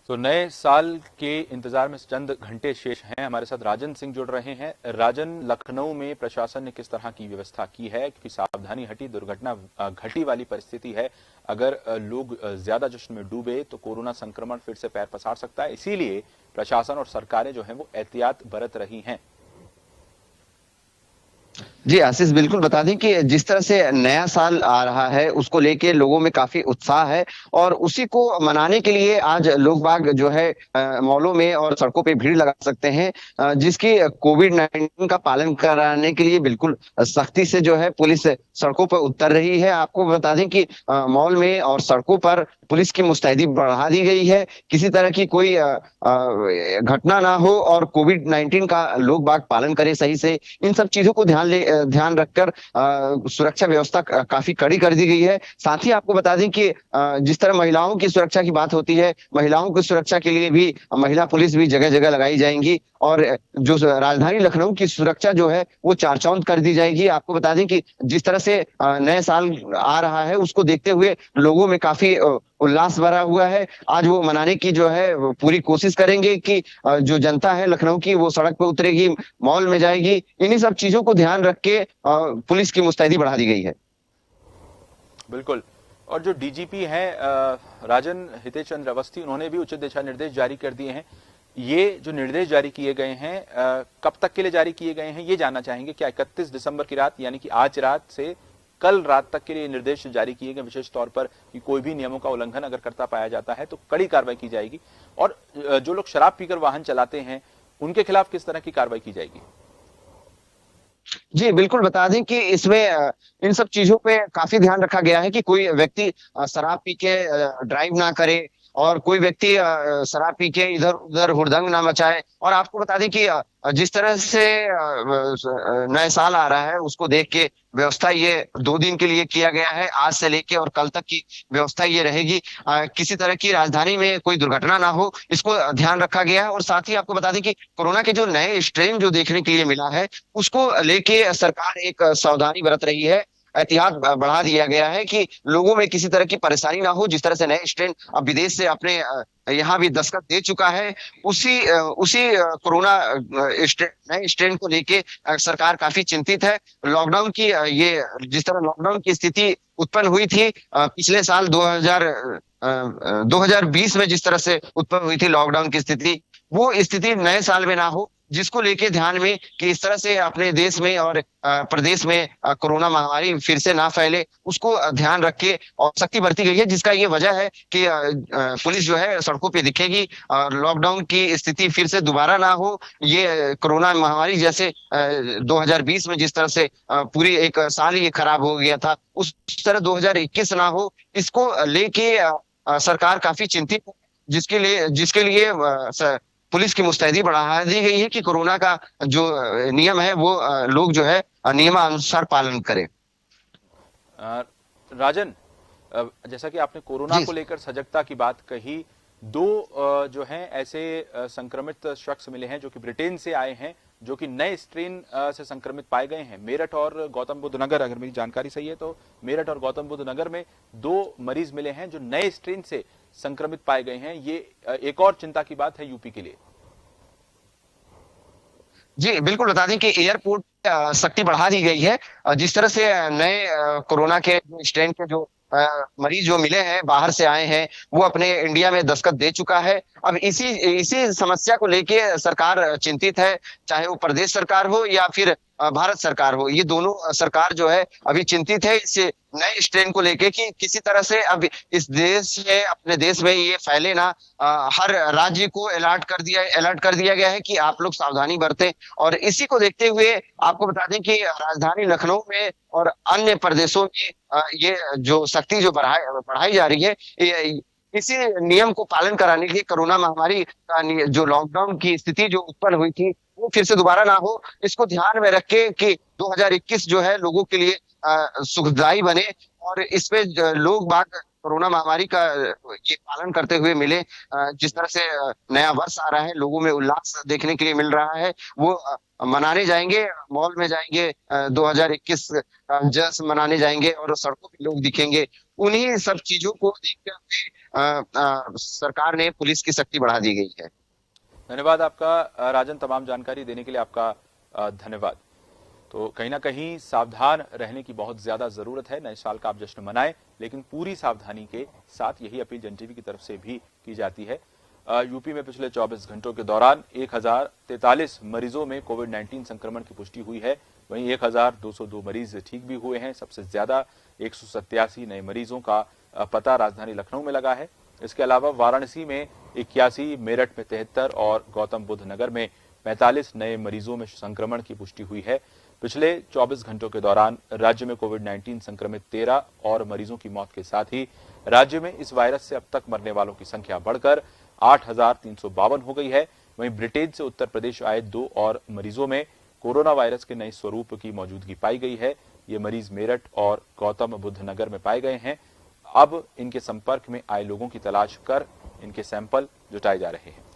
तो नए साल के इंतजार में चंद घंटे शेष हैं। हमारे साथ राजन सिंह जुड़ रहे हैं। राजन, लखनऊ में प्रशासन ने किस तरह की व्यवस्था की है, क्योंकि सावधानी हटी, दुर्घटना घटी वाली परिस्थिति है। अगर लोग ज्यादा जश्न में डूबे तो कोरोना संक्रमण फिर से पैर पसार सकता है, इसीलिए प्रशासन और सरकारें जो हैं वो एहतियात बरत रही हैं। जी आशीष, बिल्कुल बता दें कि जिस तरह से नया साल आ रहा है उसको लेके लोगों में काफी उत्साह है और उसी को मनाने के लिए आज लोग बाग जो है मॉलों में और सड़कों पे भीड़ लगा सकते हैं, जिसकी कोविड-19 का पालन कराने के लिए बिल्कुल सख्ती से जो है पुलिस सड़कों पर उतर रही है। आपको बता दें कि मॉल में और सड़कों पर पुलिस की मुस्तैदी बढ़ा दी गई है। किसी तरह की कोई घटना ना हो और कोविड-19 का लोग बाग पालन करें सही से, इन सब चीजों को ध्यान रखकर सुरक्षा व्यवस्था काफी कड़ी कर दी गई है। साथ ही आपको बता दें कि जिस तरह महिलाओं की सुरक्षा की बात होती है, महिलाओं की सुरक्षा के लिए भी महिला पुलिस भी जगह जगह लगाई जाएंगी और जो राजधानी लखनऊ की सुरक्षा जो है वो चार चांद कर दी जाएगी। आपको बता दें कि जिस तरह से नए साल आ रहा है उसको देखते हुए लोगों में काफी उल्लास भरा हुआ है। आज वो मनाने की जो है वो पूरी कोशिश करेंगे कि जो जनता है लखनऊ की वो सड़क पर उतरेगी, मॉल में जाएगी। इन्हीं सब चीजों को ध्यान रख के पुलिस की मुस्तैदी बढ़ा दी गई है। बिल्कुल। और जो डीजीपी हैं राजन हितेश चंद्र अवस्थी, उन्होंने भी उचित दिशा निर्देश जारी कर दिए हैं। ये जो निर्देश जारी किए गए हैं कब तक के लिए जारी किए गए हैं, ये जानना चाहेंगे। क्या 31 दिसंबर की रात यानी कि आज रात से कल रात तक के लिए निर्देश जारी किए गए, विशेष तौर पर कि कोई भी नियमों का उल्लंघन अगर करता पाया जाता है तो कड़ी कार्रवाई की जाएगी, और जो लोग शराब पीकर वाहन चलाते हैं उनके खिलाफ किस तरह की कार्रवाई की जाएगी? जी बिल्कुल बता दें कि इसमें इन सब चीजों पे काफी ध्यान रखा गया है कि कोई व्यक्ति शराब पी के ड्राइव ना करे और कोई व्यक्ति शराब पी के इधर उधर हुड़दंग ना मचाए। और आपको बता दें कि जिस तरह से नए साल आ रहा है उसको देख के व्यवस्था ये 2 दिन के लिए किया गया है। आज से लेके और कल तक की व्यवस्था ये रहेगी। किसी तरह की राजधानी में कोई दुर्घटना ना हो, इसको ध्यान रखा गया है। और साथ ही आपको बता दें कि कोरोना के जो नए स्ट्रेन जो देखने के लिए मिला है उसको लेके सरकार एक सावधानी बरत रही है। एहतियात बढ़ा दिया गया है कि लोगों में किसी तरह की परेशानी ना हो। जिस तरह से नए स्ट्रेन अब विदेश से अपने यहाँ भी दस्तक दे चुका है, उसी कोरोना नए स्ट्रेन को लेके सरकार काफी चिंतित है। लॉकडाउन की ये जिस तरह लॉकडाउन की स्थिति उत्पन्न हुई थी पिछले साल 2020 में, जिस तरह से उत्पन्न हुई थी लॉकडाउन की स्थिति, वो स्थिति नए साल में ना हो, जिसको लेके ध्यान में कि इस तरह से अपने देश में और प्रदेश में कोरोना महामारी फिर से ना फैले, उसको ध्यान रख के और सख्ती बरती गई है। जिसका ये वजह है कि पुलिस जो है सड़कों पे दिखेगी और लॉकडाउन की स्थिति फिर से दोबारा ना हो। ये कोरोना महामारी जैसे 2020 में जिस तरह से पूरी एक साल ही खराब हो गया था, उस तरह 2021 ना हो, इसको लेके सरकार काफी चिंतित है। जिसके लिए पुलिस की मुस्तैदी बढ़ा दी गई है कि कोरोना का जो नियम है वो लोग जो है नियमानुसार पालन करें। राजन, जैसा कि आपने कोरोना को लेकर सजगता की बात कही, दो जो हैं ऐसे संक्रमित शख्स मिले हैं जो कि ब्रिटेन से आए हैं, जो कि नए स्ट्रेन से संक्रमित पाए गए हैं। मेरठ और गौतम बुद्ध नगर, अगर मेरी जानकारी सही है तो मेरठ और गौतम बुद्ध नगर में 2 मरीज मिले हैं जो नए स्ट्रेन से संक्रमित पाए गए हैं। ये एक और चिंता की बात है यूपी के लिए। जी बिल्कुल बता दें कि एयरपोर्ट सख्ती बढ़ा दी गई है। जिस तरह से नए कोरोना के स्ट्रेन के जो मरीज जो मिले हैं बाहर से आए हैं, वो अपने इंडिया में दस्तक दे चुका है। अब इसी इसी समस्या को लेके सरकार चिंतित है, चाहे वो प्रदेश सरकार हो या फिर भारत सरकार हो। ये दोनों सरकार जो है अभी चिंतित है इस नए स्ट्रेन को लेके कि किसी तरह से अब इस देश में, अपने देश में ये फैले ना। हर राज्य को अलर्ट कर दिया गया है कि आप लोग सावधानी बरतें। और इसी को देखते हुए आपको बता दें कि राजधानी लखनऊ में और अन्य प्रदेशों में ये जो सख्ती जो बढ़ाई जा रही है, इसी नियम को पालन कराने के लिए कोरोना महामारी का जो लॉकडाउन की स्थिति जो उत्पन्न हुई थी वो फिर से दोबारा ना हो, इसको ध्यान में रख के कि 2021 जो है लोगों के लिए सुखदायी बने और इसमें लोग बाग कोरोना महामारी का ये पालन करते हुए मिले। जिस तरह से नया वर्ष आ रहा है, लोगों में उल्लास देखने के लिए मिल रहा है, वो मनाने जाएंगे, मॉल में जाएंगे, 2021 जश्न मनाने जाएंगे और सड़कों पे लोग दिखेंगे। उन्हीं सब चीजों को देखते हुए सरकार ने पुलिस की सख्ती बढ़ा दी गई है। धन्यवाद आपका राजन, तमाम जानकारी देने के लिए आपका धन्यवाद। तो कहीं ना कहीं सावधान रहने की बहुत ज्यादा जरूरत है। नए साल का आप जश्न मनाएं, लेकिन पूरी सावधानी के साथ यही अपील जन टीवी की तरफ से भी की जाती है। यूपी में पिछले 24 घंटों के दौरान 1043 मरीजों में कोविड-19 संक्रमण की पुष्टि हुई है। वहीं 1202 मरीज ठीक भी हुए हैं। सबसे ज्यादा 187 नए मरीजों का पता राजधानी लखनऊ में लगा है। इसके अलावा वाराणसी में 81, मेरठ में 73 और गौतम बुद्ध नगर में 45 नए मरीजों में संक्रमण की पुष्टि हुई है। पिछले 24 घंटों के दौरान राज्य में कोविड-19 संक्रमित 13 और मरीजों की मौत के साथ ही राज्य में इस वायरस से अब तक मरने वालों की संख्या बढ़कर 8,352 हो गई है। वहीं ब्रिटेन से उत्तर प्रदेश आए 2 और मरीजों में कोरोना वायरस के नए स्वरूप की मौजूदगी पाई गई है। ये मरीज मेरठ और गौतम बुद्ध नगर में पाए गए हैं। अब इनके संपर्क में आए लोगों की तलाश कर इनके सैंपल जुटाए जा रहे हैं।